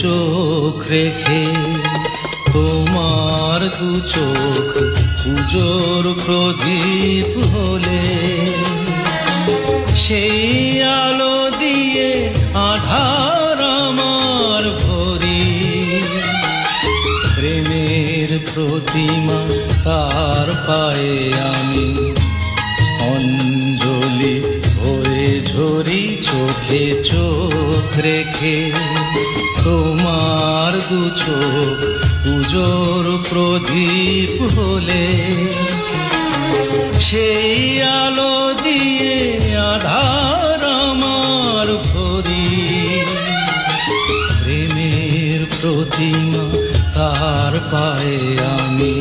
চোখ রেখে তোমার দু চোখ পুজোর প্রদীপ হলে সেই আলো দিয়ে আধার আমার ভরি প্রেমের প্রতিমা তার পায়ে আমি অঞ্জলি হয়ে ঝরি চোখে চোখ রেখে তোমার দু চোখ পুজোর প্রদীপ হলে সেই আলো দিয়ে আধার আমার ভরি প্রেমের প্রতিমা তার পায়ে আমি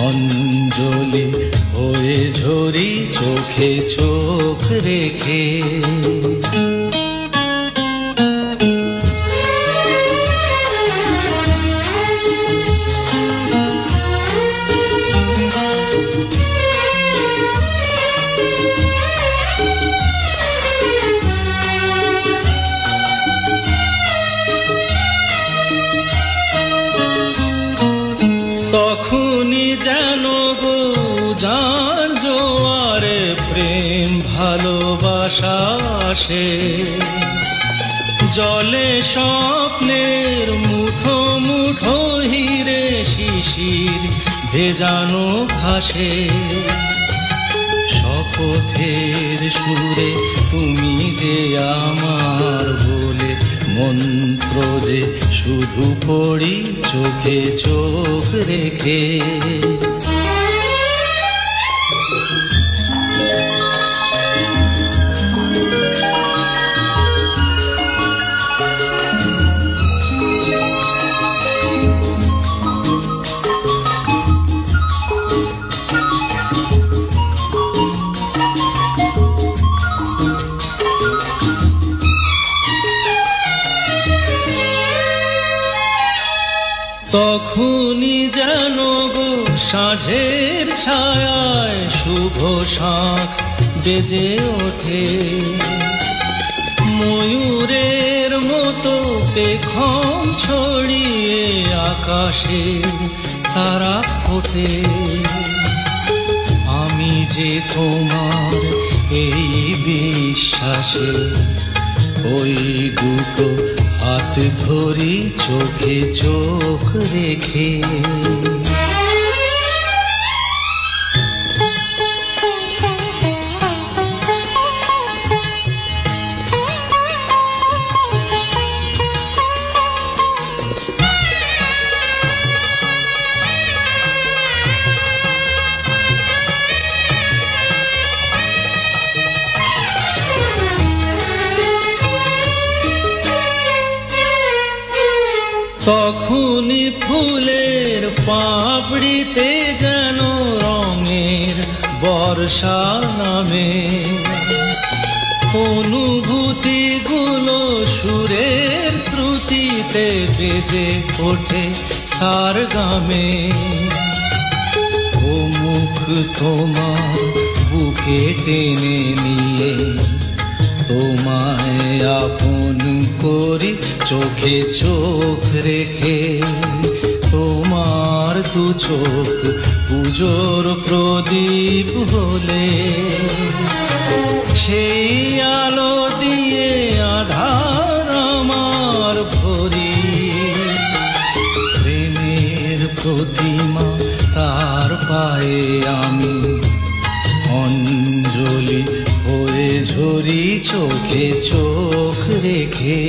অঞ্জলি হয়ে ঝরি চোখে চোখ রেখে তখনই যেন গো জান জোয়ারে প্রেম ভালোবাসা আসে জলে স্বপ্নের মুঠো মুঠো হিরে শিশির ভেজানো ভাসে শপথের সুরে তুমি যে আমার বলে মন্ত্র যে শুধু পড়ি চোখে চোখ রেখে তখনই যেন গো সাঁঝের ছায়ায় শুভ শাঁখ বেজে ওঠে ময়ূরের মতো পেখম ছড়িয়ে আকাশে তারা ফোটে আমি যে তোমার এই বিশ্বাসে ওই দুটো হাত ধরি চোখে চোখ রেখে তখনই ফুলের পাপড়িতে যেন রঙের বর্ষা নামে অনুভূতিগুলো সুরের শ্রুতিতে বেজে ওঠে সারগামে ও মুখ তোমার বুকে টেনে নিয়ে তোমায় আপন করি চোখে চোখ রেখে তোমার দু চোখ পুজোর প্রদীপ হলে সেই আলো দিয়ে আধার আমার ভরি প্রেমের প্রতিমা তার পায়ে আমি অঞ্জলি হয়ে ঝরি চোখে চোখ রেখে